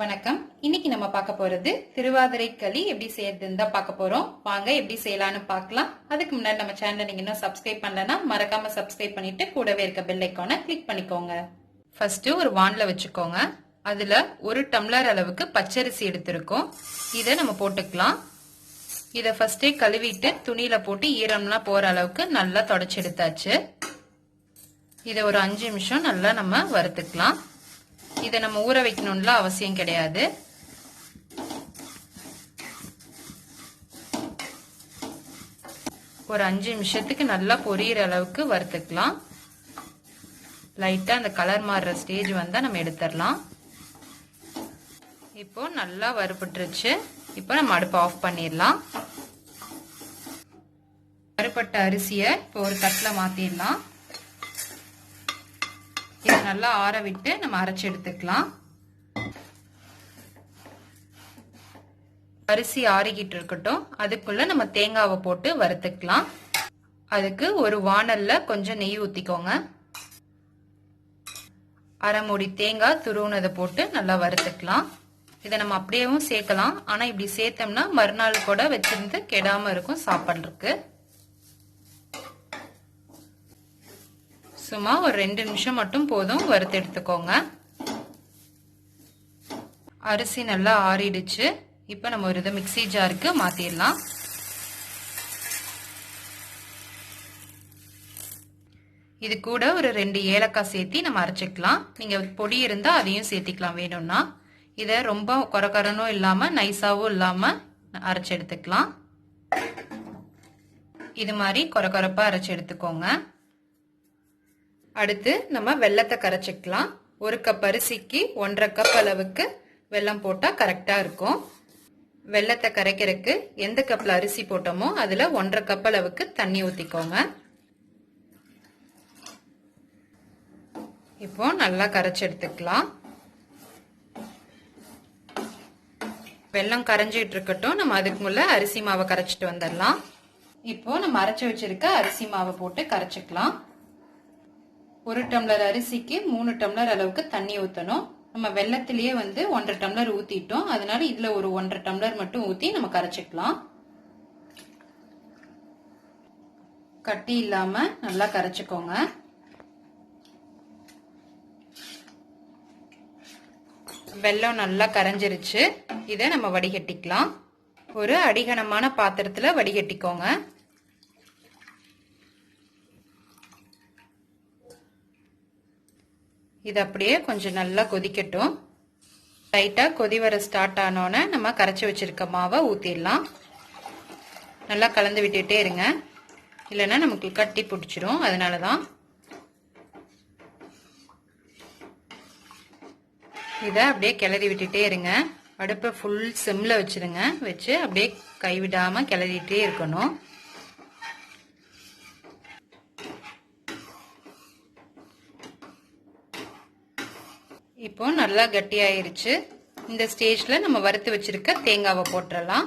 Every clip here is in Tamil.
வணக்கம். இன்னைக்கு நம்ம பார்க்க போறது திருவாதிரை களி எப்படி செய்யறதுன்னு தான் பார்க்க போறோம். வாங்க எப்படி செய்யலாம்னு பார்க்கலாம். அதுக்கு முன்னாடி நம்ம சேனலை நீங்க இன்னும் சப்ஸ்கிரைப் பண்ணலன்னா மறக்காம சப்ஸ்கிரைப் பண்ணிட்டு கூடவே இருக்க பெல் ஐகானை கிளிக் பண்ணிக்கோங்க. ஃபர்ஸ்ட் ஒரு வான்ல வச்சுக்கோங்க. அதுல 1 டம்ளர் அளவுக்கு பச்சரிசி எடுத்திருக்கோம். இதை நம்ம போட்டுக்கலாம். இதை ஃபர்ஸ்டே கழுவிட்டு துணியில போட்டு ஈரம்லாம் போற அளவுக்கு நல்லா தொடச்சி எடுத்தாச்சு. இதை ஒரு 5 நிமிஷம் நல்லா நம்ம வறுத்துக்கலாம். இதை நம்ம ஊற வைக்கணும்ல அவசியம் கிடையாது. ஒரு 5 நிமிஷத்துக்கு நல்லா பொரியிற அளவுக்கு வறுத்துக்கலாம். லைட்டா அந்த கலர் மாறுற ஸ்டேஜ் வந்தா நம்ம எடுத்துடலாம். இப்போ நல்லா வறுபட்டுருச்சு. இப்போ நம்ம அடுப்பு ஆஃப் பண்ணிடலாம். வறுபட்ட அரிசியை இப்போ ஒரு தட்டில் மாத்திடலாம். இதை நல்லா ஆற விட்டு நம்ம அரைச்சு எடுத்துக்கலாம். அரிசி ஆறிக்கிட்டு இருக்கட்டும். அதுக்குள்ள நம்ம தேங்காவை போட்டு வறுத்துக்கலாம். அதுக்கு ஒரு வாணல்ல கொஞ்சம் நெய் ஊத்திக்கோங்க. அரை மூடி தேங்காய் துருவுனதை போட்டு நல்லா வறுத்துக்கலாம். இதை நம்ம அப்படியேவும் சேர்க்கலாம். ஆனா இப்படி சேர்த்தோம்னா மறுநாள் கூட வச்சிருந்து கெடாம இருக்கும் சாப்பிட்றதுக்கு. சும்மா ஒரு 2 நிமிஷம் மட்டும் போதும் வறுத்து எடுத்துக்கோங்க. அரிசி நல்லா ஆறிடுச்சு. இப்போ நம்ம ஒரு இதை மிக்ஸி ஜாருக்கு மாத்திடலாம். இது கூட ஒரு 2 ஏலக்காய் சேர்த்தி நம்ம அரைச்சிக்கலாம். நீங்க பொடி இருந்தா அதையும் சேர்த்திக்கலாம் வேணும்னா. இதை ரொம்ப கொரகரனும் இல்லாம நைஸாவும் இல்லாம அரைச்சு எடுத்துக்கலாம். இது மாதிரி கொரகொரப்பா அரைச்சு எடுத்துக்கோங்க. அடுத்து நம்ம வெல்லத்தை கரைச்சிக்கலாம். 1 கப் அரிசிக்கு 1.5 கப் அளவுக்கு வெல்லம் போட்டா கரெக்டா இருக்கும். வெல்லத்தை கரைக்கிறதுக்கு எந்த கப்ல அரிசி போட்டோமோ அதுல 1.5 கப் அளவுக்கு தண்ணி ஊத்திக்கோங்க. இப்போ நல்லா கரைச்சி எடுத்துக்கலாம். வெல்லம் கரைஞ்சிட்டு இருக்கட்டும். நம்ம அதுக்கு முன்ன அரிசி மாவை கரைச்சிட்டு வந்துடலாம். இப்போ நம்ம அரைச்சு வச்சிருக்க அரிசி மாவை போட்டு கரைச்சிக்கலாம். 1 டம்ளர் அரிசிக்கு 3 டம்ளர் அளவுக்கு தண்ணி ஊற்றணும். நம்ம வெள்ளத்திலேயே 1.5 டம்ளர் ஊத்திட்டோம். அதனால இதுல ஒரு 1.5 டம்ளர் மட்டும் ஊத்தி நம்ம கரைச்சிக்கலாம். கட்டி இல்லாம நல்லா கரைச்சிக்கோங்க. வெல்லம் நல்லா கரைஞ்சிருச்சு. இதை நம்ம வடிகட்டிக்கலாம். ஒரு அடிகனமான பாத்திரத்துல வடிகட்டிக்கோங்க. இது அப்படியே கொஞ்சம் நல்லா கொதிக்கட்டும். லைட்டா கொதி வர ஸ்டார்ட் ஆனோன்னு நம்ம கரைச்சி வச்சிருக்க மாவை ஊத்திடலாம். நல்லா கலந்து விட்டுட்டே இருங்க. இல்லைன்னா நமக்கு கட்டி பிடிச்சிடும். அதனாலதான் இதை அப்படியே கிளறி விட்டுட்டே இருங்க. அடுப்பை ஃபுல் சிம்ல வச்சிருங்க. வச்சு அப்படியே கைவிடாம கிளறிட்டே இருக்கணும். இப்போ நல்லா கட்டியாயிருச்சு. இந்த ஸ்டேஜ்ல நம்ம வறுத்து வச்சிருக்க தேங்காவை போட்டுடலாம்.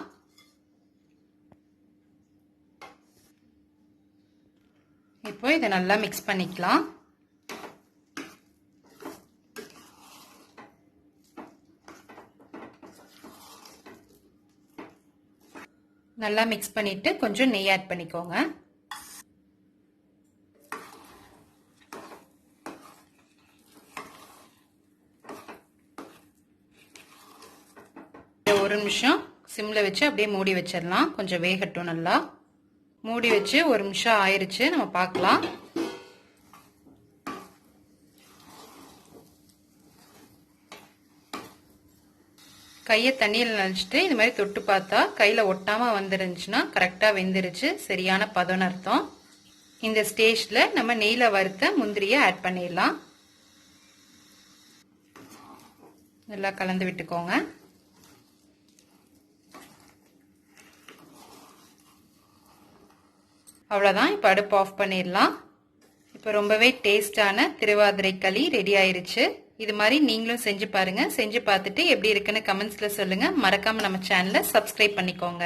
இப்போ இதை நல்லா மிக்ஸ் பண்ணிக்கலாம். நல்லா மிக்ஸ் பண்ணிட்டு கொஞ்சம் நெய் ஆட் பண்ணிக்கோங்க. ஒரு நிமிஷம் சிம்ல வச்சு அப்படியே மூடி வச்சிடலாம். கொஞ்சம் வேகட்டும். நல்லா மூடி வச்சு 1 நிமிஷம் ஆயிருச்சு. நம்ம பார்க்கலாம். கையை தண்ணியில் நனைச்சிட்டு இது மாதிரி தொட்டு பார்த்தா கையில ஒட்டாம வந்துருந்துச்சுன்னா கரெக்டா வெந்துருச்சு. சரியான பதம்னு அர்த்தம். இந்த ஸ்டேஜ்ல நம்ம நெய்ல வறுத்த முந்திரியை ஆட் பண்ணிடலாம். நல்லா கலந்து விட்டுக்கோங்க. அவ்வளவுதான். இப்போ அடுப்பு ஆஃப் பண்ணிடலாம். இப்போ ரொம்பவே டேஸ்டான திருவாதிரை களி ரெடி ஆயிருச்சு. இது மாதிரி நீங்களும் செஞ்சு பாருங்க. செஞ்சு பார்த்துட்டு எப்படி இருக்குன்னு கமெண்ட்ஸ்ல சொல்லுங்க. மறக்காம நம்ம சேனலை சப்ஸ்கிரைப் பண்ணிக்கோங்க.